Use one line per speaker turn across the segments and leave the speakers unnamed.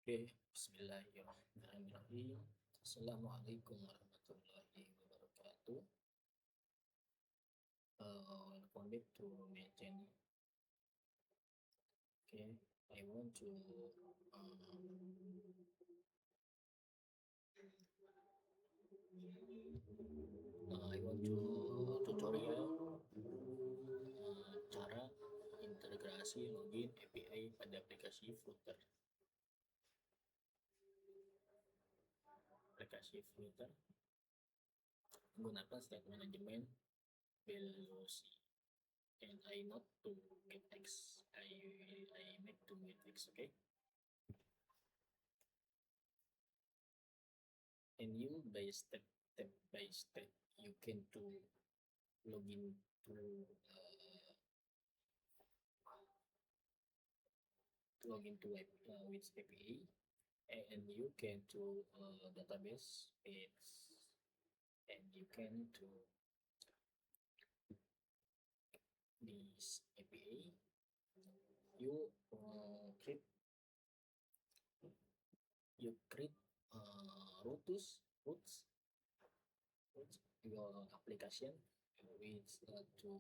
Oke, bismillahirrahmanirrahim. Assalamualaikum warahmatullahi wabarakatuh. Welcome back to my channel. Okay, I want to I want to tutorial cara integrasi login API pada aplikasi Flutter. Aplikasi Flutter menggunakan state manajemen velocity. And I not to get X. I make to get X, okay? And you step by step you can to login to login to with API, and you can to database it's and you can to this API you create routes your application with to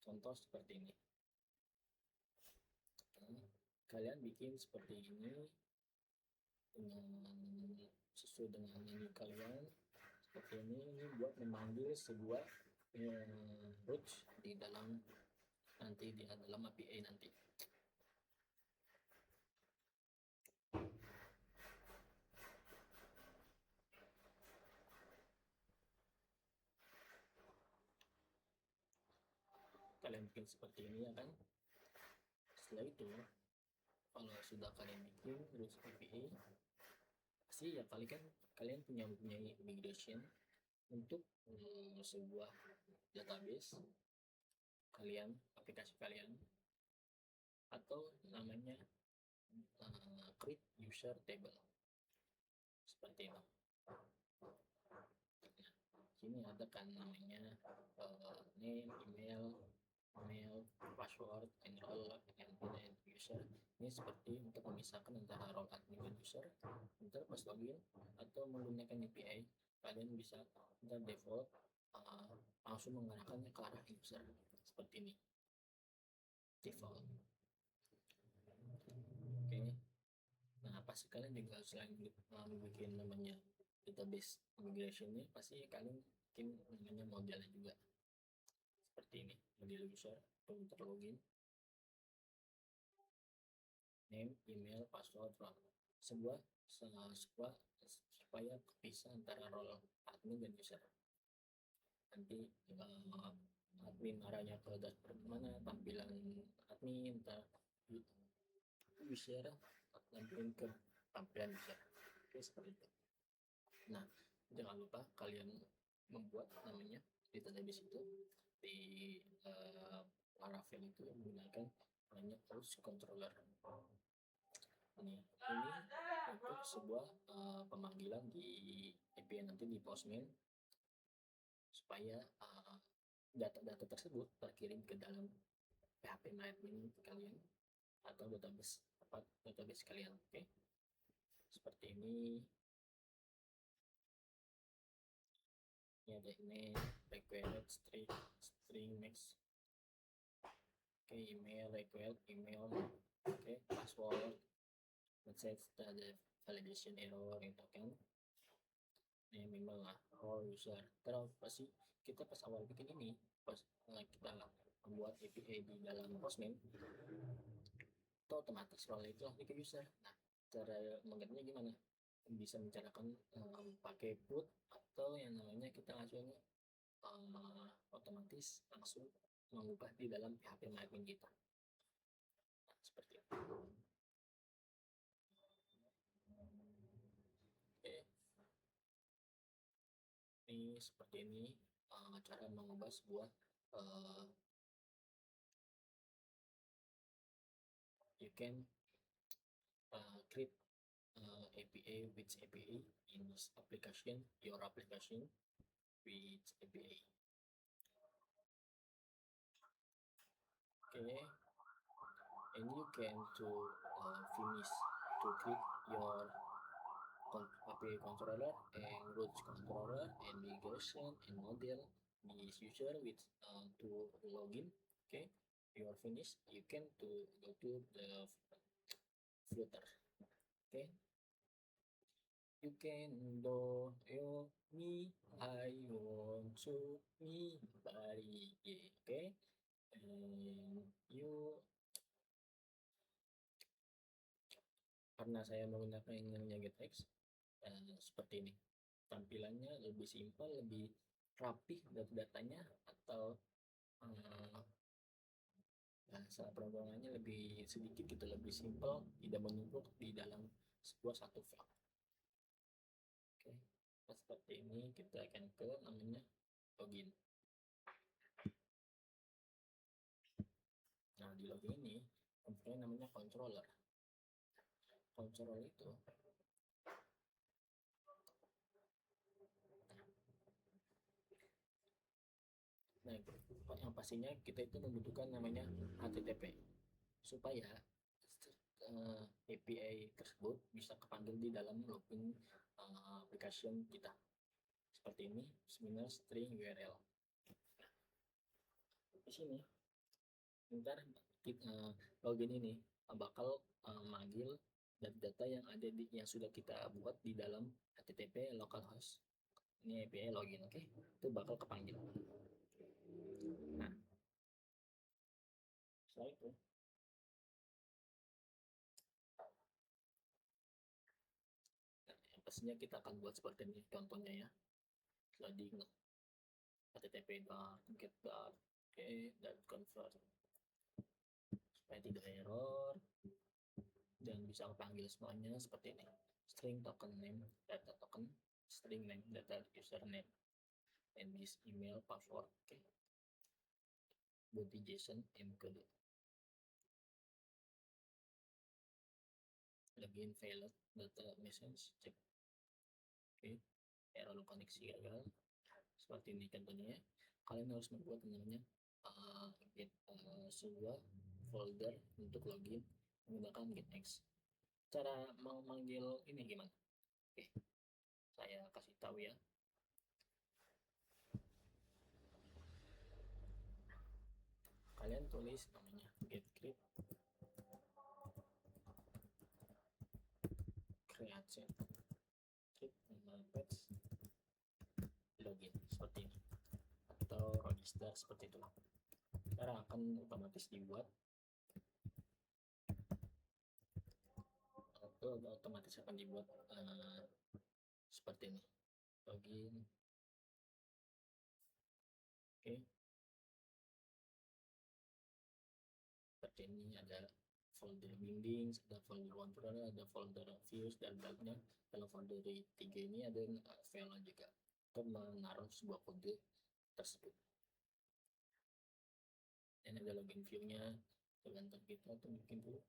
contoh seperti ini. Kalian bikin seperti ini sesuai dengan ini kalian seperti ini buat memanggil sebuah routes di dalam API nanti. Kalian bikin seperti ini ya kan. Setelah itu kalau sudah kalian bikin routes API pasti ya kalian punya migration untuk sebuah database kalian, aplikasi kalian, atau namanya create user table seperti ini. Sini ada kan namanya name, email, password, enroll, and user. Ini seperti untuk memisahkan antara role admin dan user. Ntar pas login atau menggunakan API, kalian bisa ntar default langsung mengarahkannya ke arah user seperti ini. Default. Oke. Nah, pasti kalian juga selain bikin namanya database migration-nya, pasti kalian bikin namanya modelnya juga seperti ini, model user untuk login, name, email, password, sebuah supaya bisa antara role admin dan user. Nanti admin arahnya ke dashboard mana, tampilan admin, user tampilan ke tampilan user. Oke, seperti itu. Nah, jangan lupa kalian membuat namanya di database itu di Laravel itu menggunakan namanya host controller. Ini untuk sebuah pemanggilan di API nanti di Postman supaya data-data tersebut terkirim ke dalam PHP admin kalian atau database kalian. Oke, seperti ini. Ini ada ini required string max. Oke, email required email. Oke, password. Let's say ada validation error gitu kan. Ini memang lah role user. Terus pasti kita pas awal bikin ini, pas kita membuat API di dalam Postman, itu otomatis role itu langsung ke user. Nah, cara menggantinya gimana? Bisa mencarakan pakai put atau yang namanya kita langsung otomatis langsung mengubah di dalam PHP admin kita. Nah, seperti itu. Oke. Ini seperti ini cara mengubah sebuah you can create API with API in this application, your application with API. Okay, and you can to finish to create your API controller and routes controller and migration and model this user with to login. Okay, you are finished. You can to go to the footer. Okay, you can do you me I want to me body. Yeah, okay, and you karena saya menggunakan yang namanya GetX seperti ini. Tampilannya lebih simpel, lebih rapih datanya atau eh, bahasa pemrogramannya lebih sedikit gitu, lebih simpel, tidak menumpuk di dalam sebuah satu file. Oke, nah, seperti ini kita akan ke namanya login. Nah di login ini namanya controller. Controller itu nah yang pastinya kita itu membutuhkan namanya HTTP supaya API tersebut bisa kepanggil di dalam login application kita seperti ini seminar string URL di sini ntar kita login ini bakal manggil data yang ada di yang sudah kita buat di dalam HTTP localhost ini API login oke itu bakal kepanggil. Nah setelah itu pastinya kita akan buat seperti ini contohnya ya loading http://get.convert supaya tidak error dan bisa panggil semuanya seperti ini string token name data token string name data username and this email password okay. Body JSON encoded login failed data message check okay. Error koneksi gagal seperti ini contohnya ya. Kalian harus membuat namanya sebuah folder untuk login menggunakan GetX. Cara memanggil ini gimana? Oke, saya kasih tahu ya. Kalian tulis namanya get create page login seperti ini atau register seperti itu. Sekarang akan otomatis dibuat atau otomatis akan dibuat seperti ini login oke seperti ini ada folder bindings ada folder controller ada folder views dan lainnya. Dalam folder 3 ini ada file juga untuk menaruh sebuah kode tersebut dan ada login view-nya dengan kita atau bikin dulu.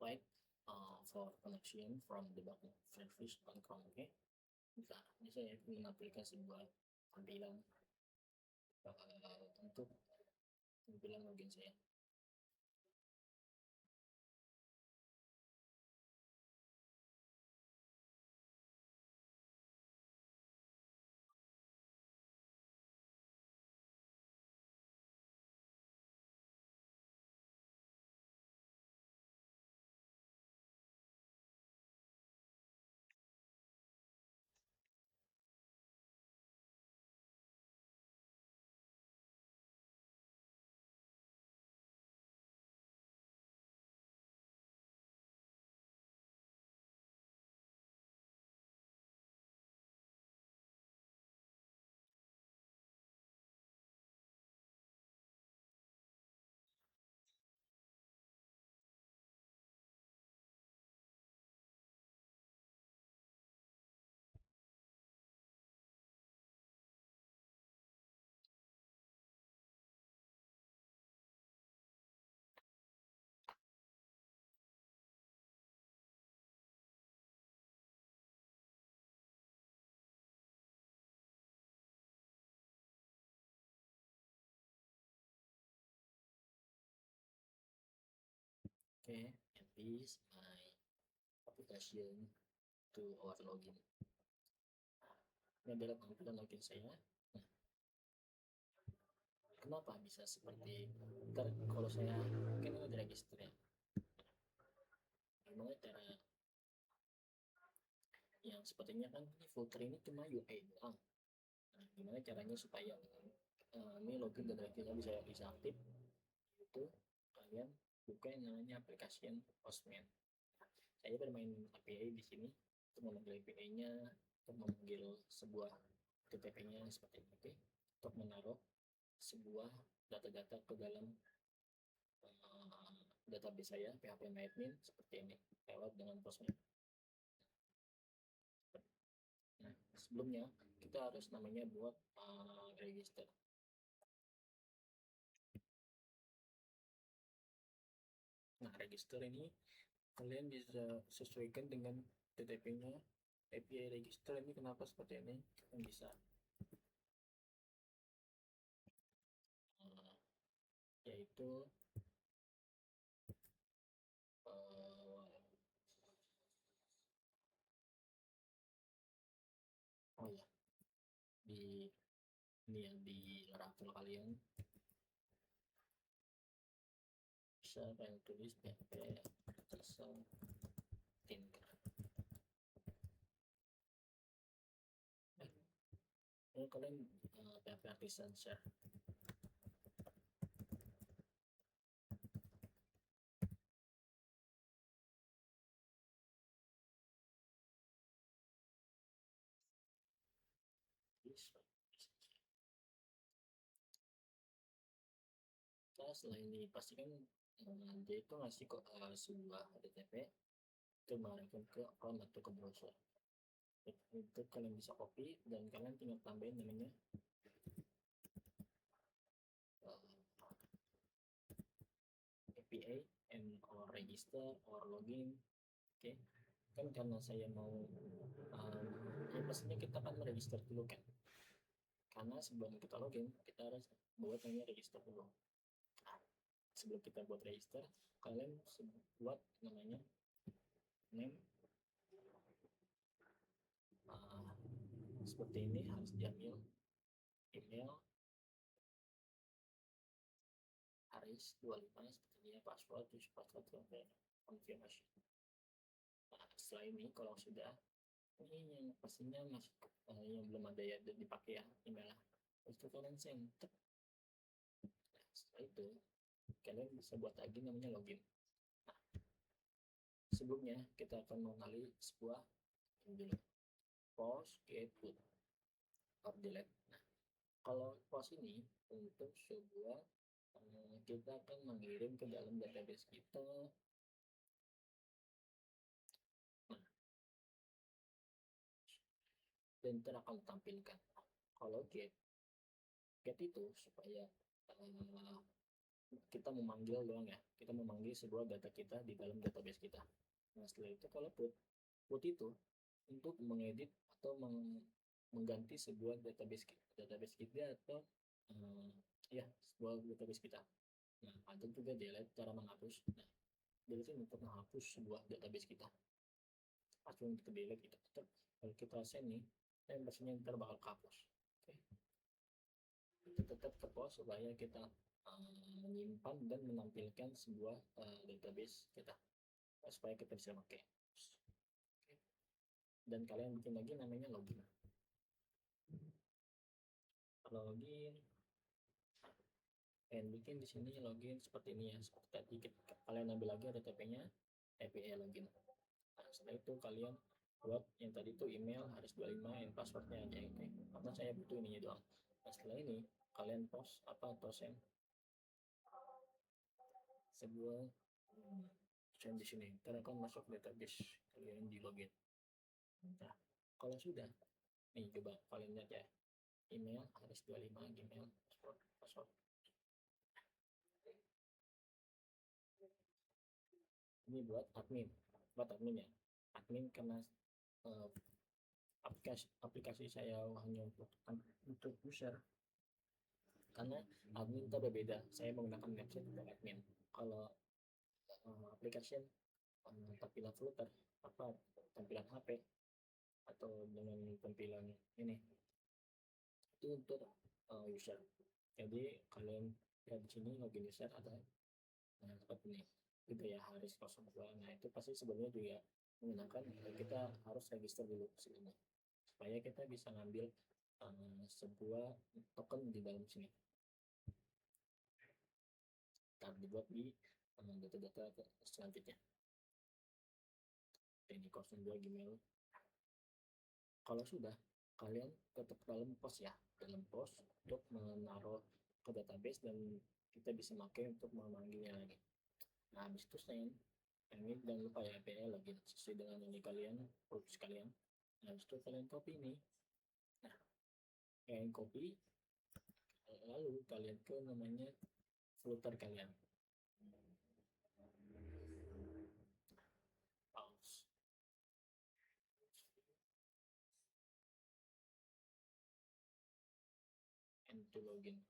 Baik, for connection from the backend service on Chrome. Oke, bisa saya menampilkan sebuah tampilan untuk tampilan login saya. Okay, and this my application to our login. Ini adalah tampilan login saya. Nah, kenapa bisa seperti ntar kalau saya kan ini ada register ya. Gimana cara yang sepertinya kan ini filter ini cuma UI doang. Nah, gimana caranya supaya ini login dan registernya bisa aktif? Itu kalian buka yang namanya aplikasi Postman. Saya bermain API di sini untuk memanggil API-nya, untuk memanggil sebuah TTP-nya seperti ini, untuk menaruh sebuah data-data ke dalam database saya php-myadmin seperti ini lewat dengan Postman. Nah, sebelumnya kita harus namanya buat register. Nah, register ini kalian bisa sesuaikan dengan TTP-nya. API register ini kenapa seperti ini? Kalian bisa yaitu oh ya, di ini yang di Laravel kalian bisa kalian tulis php asal tinker. Ini kalian php artisan share. Nah, setelah ini pastikan dia itu ngasih kok sebuah HTTP itu mengarahkan ke account atau ke browser. Itu kalian bisa copy dan kalian tinggal tambahin namanya API and or register or login. Oke, kan karena saya mau pastinya kita kan register dulu kan, karena sebelum kita login kita harus buat namanya register dulu. Nah, sebelum kita buat register kalian buat namanya name seperti ini, harus diambil email Haris 25 seperti ini, password sampai confirmation. Nah, setelah ini kalau sudah ini yang pastinya masih yang belum ada ya dipakai ya email, itu kalian send. Nah, setelah itu kalian bisa buat lagi namanya login. Nah, sebelumnya kita akan mengenali sebuah dulu post get put or delete. Nah, kalau post ini untuk sebuah kita akan mengirim ke dalam database kita. Nah, dan ntar akan tampilkan. Kalau get itu supaya kita memanggil doang ya, kita memanggil sebuah data kita di dalam database kita. Nah setelah itu kalau put itu untuk mengedit atau mengganti sebuah database kita atau eh, ya sebuah database kita. Nah ada juga delete, cara menghapus. Nah delete itu untuk menghapus sebuah database kita, langsung ke delete kita tetap. Kalau kita send nih versinya ntar bakal kehapus. Oke, kita tetap ke post supaya kita menyimpan dan menampilkan sebuah database kita, supaya kita bisa pakai. Oke. Dan kalian bikin lagi namanya login. Kalau login, kalian bikin di sini login seperti ini ya, seperti tadi kalian ambil lagi OTP-nya, API login. Nah, setelah itu kalian buat yang tadi itu email harus 25 yang passwordnya aja, oke, karena saya butuh ininya doang. Nah setelah ini kalian post apa atau send sebuah send di sini, ntar akan masuk database kalian di login. Nah kalau sudah nih, coba kalian lihat ya, email harus 25, email password. Ini buat admin ya, admin karena uh, aplikasi saya hanya untuk user, karena admin itu berbeda, saya menggunakan website untuk admin. Kalau aplikasi tampilan footer apa tampilan HP atau dengan tampilan ini itu untuk user. Jadi kalian lihat di sini login user ada seperti ini gitu ya, harus 02. Nah itu pasti sebenarnya juga menggunakan kita harus register dulu sebelumnya supaya kita bisa ngambil sebuah token di dalam sini, dan dibuat di data-data selanjutnya. Ini 02 Gmail. Kalau sudah, kalian tetap dalam post ya, dalam post untuk menaruh ke database dan kita bisa pakai untuk memanggilnya lagi. Nah habis itu send, ini jangan lupa ya API login sesuai dengan ini kalian, rules kalian. Nah habis itu kalian copy ini. Nah kalian copy, lalu kalian ke namanya footer kalian, pause, and to login.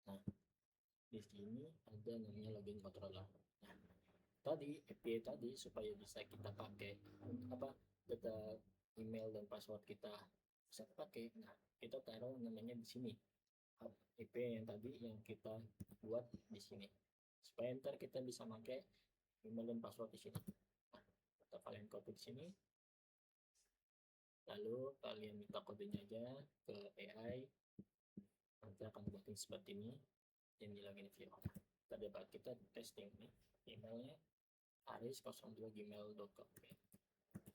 Nah di sini ada namanya login controller. Nah tadi API tadi supaya bisa kita pakai apa data email dan password kita bisa pakai. Nah kita taruh namanya di sini, API yang tadi yang kita buat di sini supaya ntar kita bisa pakai email dan password di sini. Nah kita kalian copy di sini, lalu kalian minta kodenya aja ke AI, nanti akan buatin seperti ini dan di login view. Tadi kita testing nih emailnya aris02gmail.com.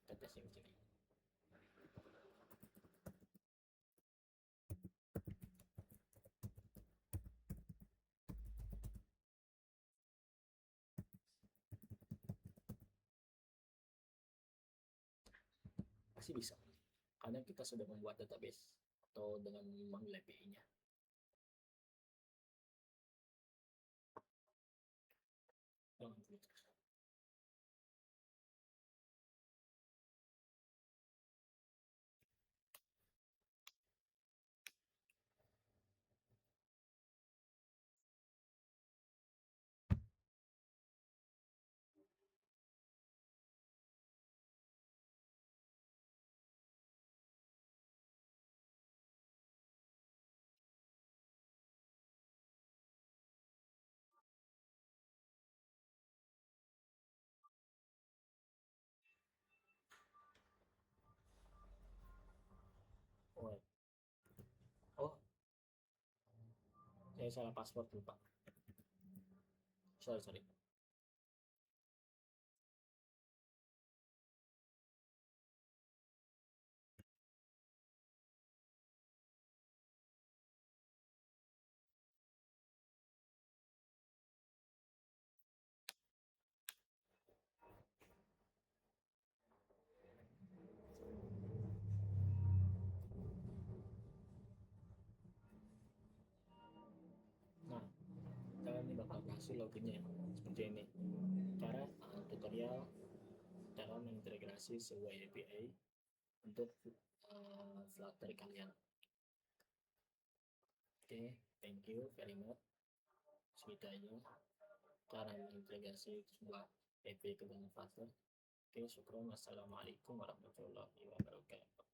Kita testing sini. Pasti bisa karena kita sudah membuat database atau dengan memanggil API-nya. Oh, oh, saya salah password lupa. Sorry. kasih loginnya seperti ini. Cara tutorial cara mengintegrasi sebuah API untuk Flutter kalian. Oke, thank you very much. Segitu aja cara mengintegrasi sebuah API ke dalam Flutter. Oke, syukur. Wassalamualaikum warahmatullahi wabarakatuh.